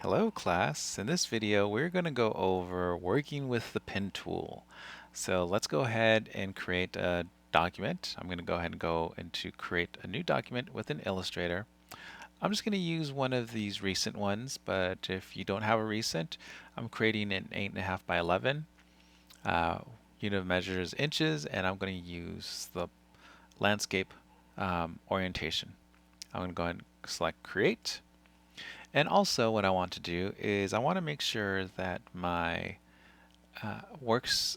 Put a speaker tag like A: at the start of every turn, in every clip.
A: Hello class. In this video we're going to go over working with the pen tool. So let's go ahead and create a document. I'm going to go ahead and go into create a new document within Illustrator. I'm just going to use one of these recent ones, but if you don't have a recent, I'm creating an 8.5 by 11. Unit of measure is inches, and I'm going to use the landscape orientation. I'm going to go ahead and select create. And also what I want to do is I want to make sure that my works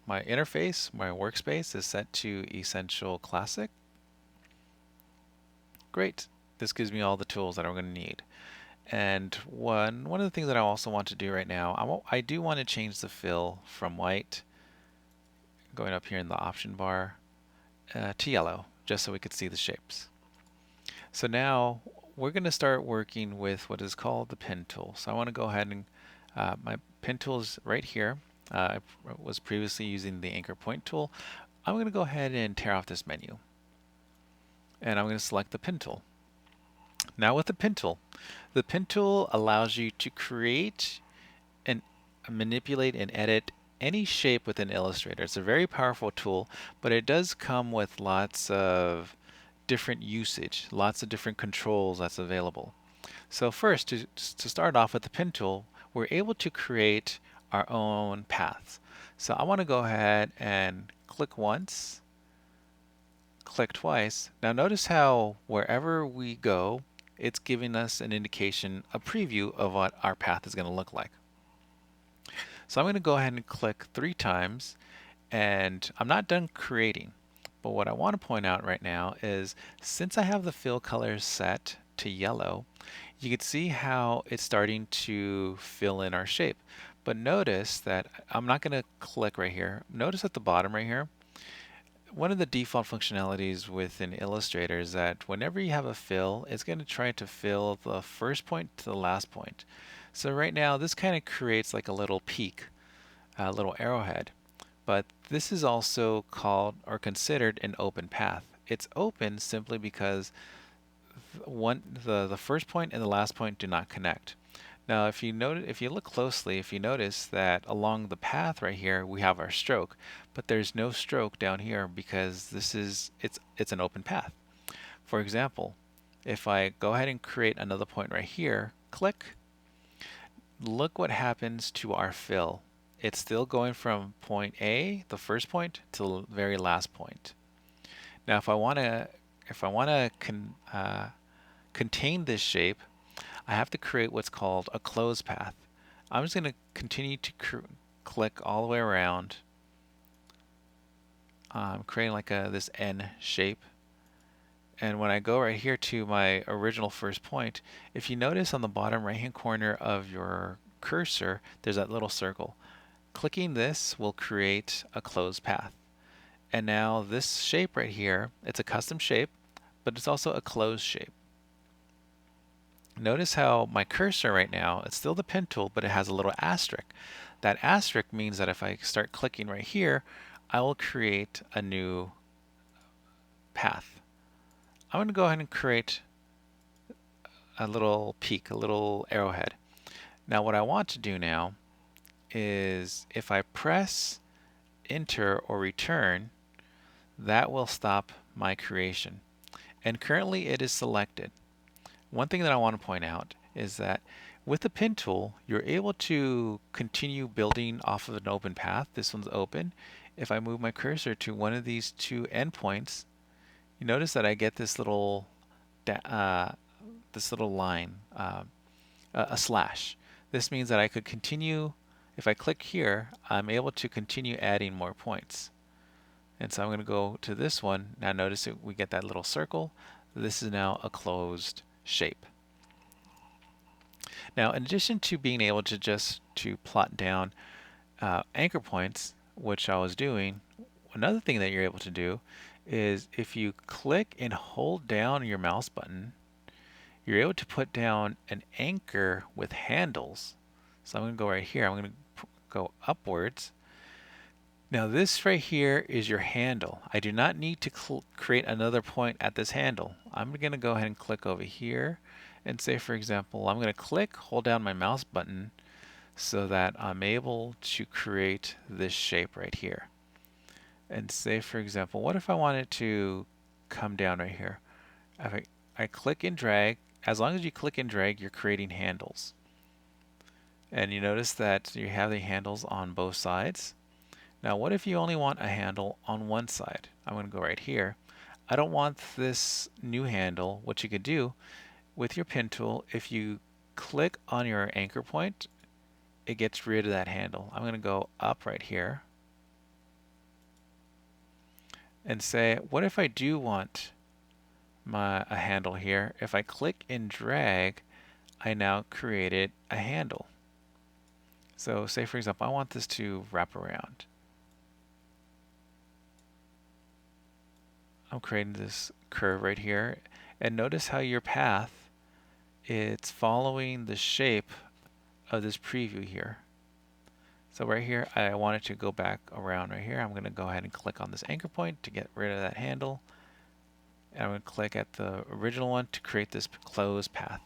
A: my interface, my workspace is set to Essential Classic. Great. This gives me all the tools that I'm going to need. And one of the things that I also want to do right now, I do want to change the fill from white, going up here in the option bar, to yellow, just so we could see the shapes. So now we're going to start working with what is called the pen tool. So I want to go ahead and my pen tool is right here. I was previously using the anchor point tool. I'm going to go ahead and tear off this menu. And I'm going to select the pen tool. Now with the pen tool allows you to create and manipulate and edit any shape within Illustrator. It's a very powerful tool, but it does come with lots of different usage, lots of different controls that's available. So first, to start off with the pen tool, we're able to create our own paths. So I want to go ahead and click once, click twice. Now notice how wherever we go, it's giving us an indication, a preview of what our path is going to look like. So I'm going to go ahead and click 3 times, and I'm not done creating. But what I want to point out right now is since I have the fill colors set to yellow, you can see how it's starting to fill in our shape. But notice that I'm not going to click right here. Notice at the bottom right here, one of the default functionalities within Illustrator is that whenever you have a fill, it's going to try to fill the first point to the last point. So right now this kind of creates like a little peak, a little arrowhead. But this is also called or considered an open path. It's open simply because the first point and the last point do not connect. Now if you look closely, if you notice that along the path right here we have our stroke, but there's no stroke down here because it's an open path. For example, if I go ahead and create another point right here, click, look what happens to our fill. It's still going from point A, the first point, to the very last point. Now, if I want to contain this shape, I have to create what's called a closed path. I'm just going to continue to click all the way around, creating like this N shape. And when I go right here to my original first point, if you notice on the bottom right hand corner of your cursor, there's that little circle. Clicking this will create a closed path. And now this shape right here, it's a custom shape, but it's also a closed shape. Notice how my cursor right now, it's still the pen tool, but it has a little asterisk. That asterisk means that if I start clicking right here, I will create a new path. I'm going to go ahead and create a little peak, a little arrowhead. Now what I want to do now is if I press enter or return, that will stop my creation. And currently it is selected. One thing that I want to point out is that with the pen tool, you're able to continue building off of an open path. This one's open. If I move my cursor to one of these 2 endpoints, you notice that I get this little line, a slash. This means that I could continue. If I click here, I'm able to continue adding more points. And so I'm going to go to this one. Now notice that we get that little circle. This is now a closed shape. Now in addition to being able to just plot down anchor points, which I was doing, another thing that you're able to do is if you click and hold down your mouse button, you're able to put down an anchor with handles. So I'm going to go right here. I'm going to go upwards. Now this right here is your handle. I do not need to create another point at this handle. I'm going to go ahead and click over here, And say, for example, I'm going to click, hold down my mouse button so that I'm able to create this shape right here. And say, for example, what if I wanted to come down right here? If I click and drag, as long as you click and drag, you're creating handles. And you notice that you have the handles on both sides. Now, what if you only want a handle on one side? I'm going to go right here. I don't want this new handle. What you could do with your pen tool, if you click on your anchor point, it gets rid of that handle. I'm going to go up right here and say, what if I do want a handle here? If I click and drag, I now created a handle. So say, for example, I want this to wrap around. I'm creating this curve right here, and notice how your path, it's following the shape of this preview here. So right here, I want it to go back around right here. I'm going to go ahead and click on this anchor point to get rid of that handle. And I'm going to click at the original one to create this closed path.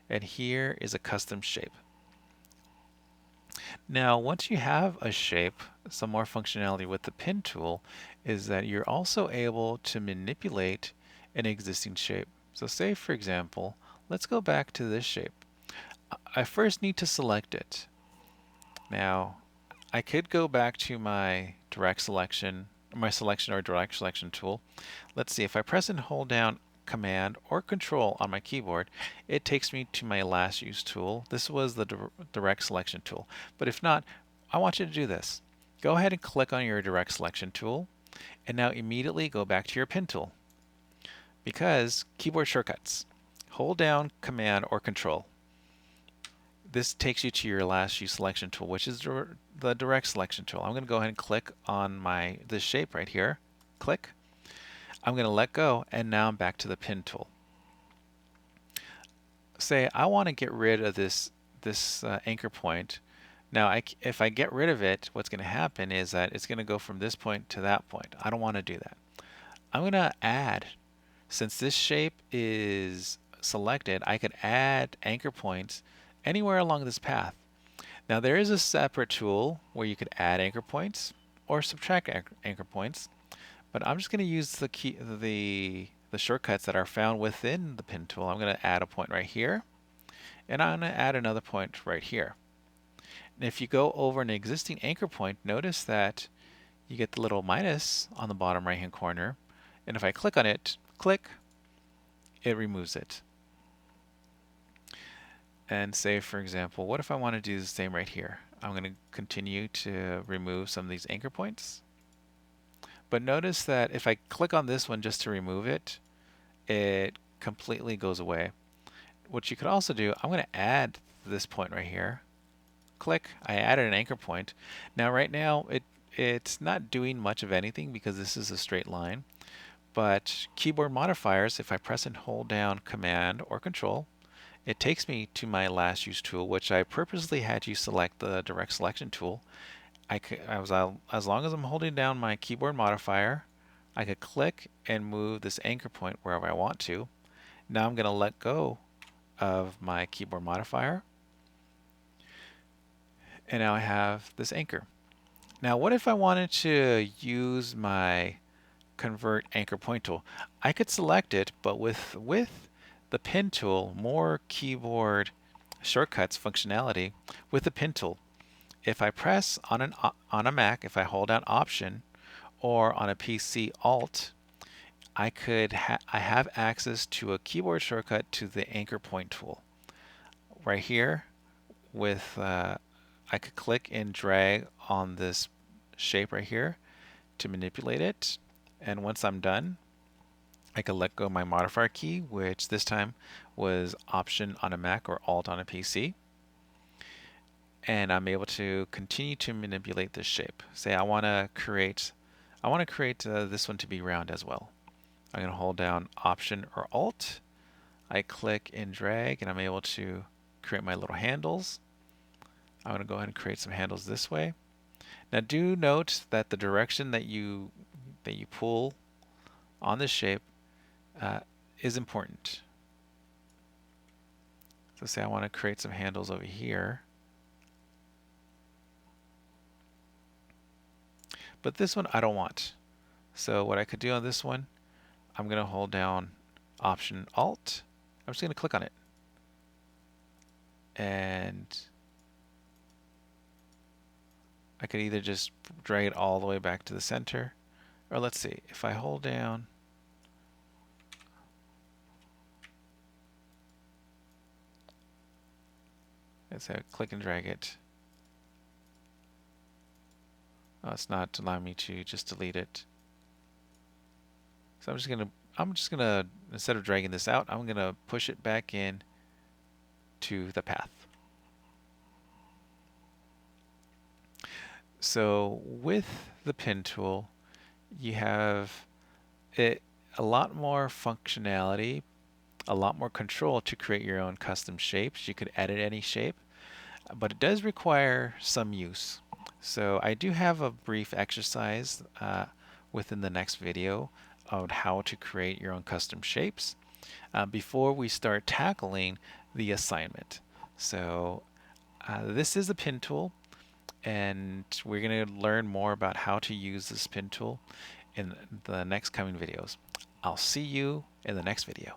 A: And here is a custom shape. Now, once you have a shape, some more functionality with the pen tool is that you're also able to manipulate an existing shape. So say, for example, let's go back to this shape. I first need to select it. Now, I could go back to my direct selection, my selection or direct selection tool. Let's see, if I press and hold down Command or Control on my keyboard, it takes me to my last use tool. This was the direct selection tool. But if not, I want you to do this. Go ahead and click on your direct selection tool, and now immediately go back to your pen tool. Because keyboard shortcuts, hold down Command or Control. This takes you to your last use selection tool, which is the direct selection tool. I'm going to go ahead and click on this shape right here. Click. I'm going to let go, and now I'm back to the pen tool. Say I want to get rid of this anchor point. Now, if I get rid of it, what's going to happen is that it's going to go from this point to that point. I don't want to do that. I'm going to add, since this shape is selected, I could add anchor points anywhere along this path. Now, there is a separate tool where you could add anchor points or subtract anchor points, but I'm just going to use the shortcuts that are found within the pen tool. I'm going to add a point right here, and I'm going to add another point right here. And if you go over an existing anchor point, notice that you get the little minus on the bottom right hand corner, and if I click on it, it removes it. And say, for example, what if I want to do the same right here? I'm going to continue to remove some of these anchor points. But notice that if I click on this one just to remove it, it completely goes away. What you could also do, I'm going to add this point right here. Click, I added an anchor point. Now right now it's not doing much of anything because this is a straight line. But keyboard modifiers, if I press and hold down Command or Control, it takes me to my last use tool, which I purposely had you select the direct selection tool. As long as I'm holding down my keyboard modifier, I could click and move this anchor point wherever I want to. Now I'm going to let go of my keyboard modifier, and now I have this anchor. Now what if I wanted to use my convert anchor point tool? I could select it, but with the pen tool, more keyboard shortcuts functionality with the pen tool. If I press on a Mac, if I hold down Option, or on a PC Alt, I have access to a keyboard shortcut to the anchor point tool. Right here, with I could click and drag on this shape right here to manipulate it, and once I'm done, I can let go of my modifier key, which this time was Option on a Mac or Alt on a PC. And I'm able to continue to manipulate this shape. Say I want to create this one to be round as well. I'm going to hold down Option or Alt. I click and drag, and I'm able to create my little handles. I'm going to go ahead and create some handles this way. Now do note that the direction that you pull on this shape is important. So say I want to create some handles over here. But this one I don't want. So what I could do on this one, I'm going to hold down Option Alt. I'm just going to click on it. And I could either just drag it all the way back to the center, or let's see, if I hold down, let's say I click and drag it. Oh, it's not allowing me to just delete it. So I'm just gonna instead of dragging this out, I'm gonna push it back in to the path. So with the pen tool, you have a lot more functionality, a lot more control to create your own custom shapes. You could edit any shape, but it does require some use. So I do have a brief exercise within the next video on how to create your own custom shapes before we start tackling the assignment. So this is a pen tool, and we're going to learn more about how to use this pen tool in the next coming videos. I'll see you in the next video.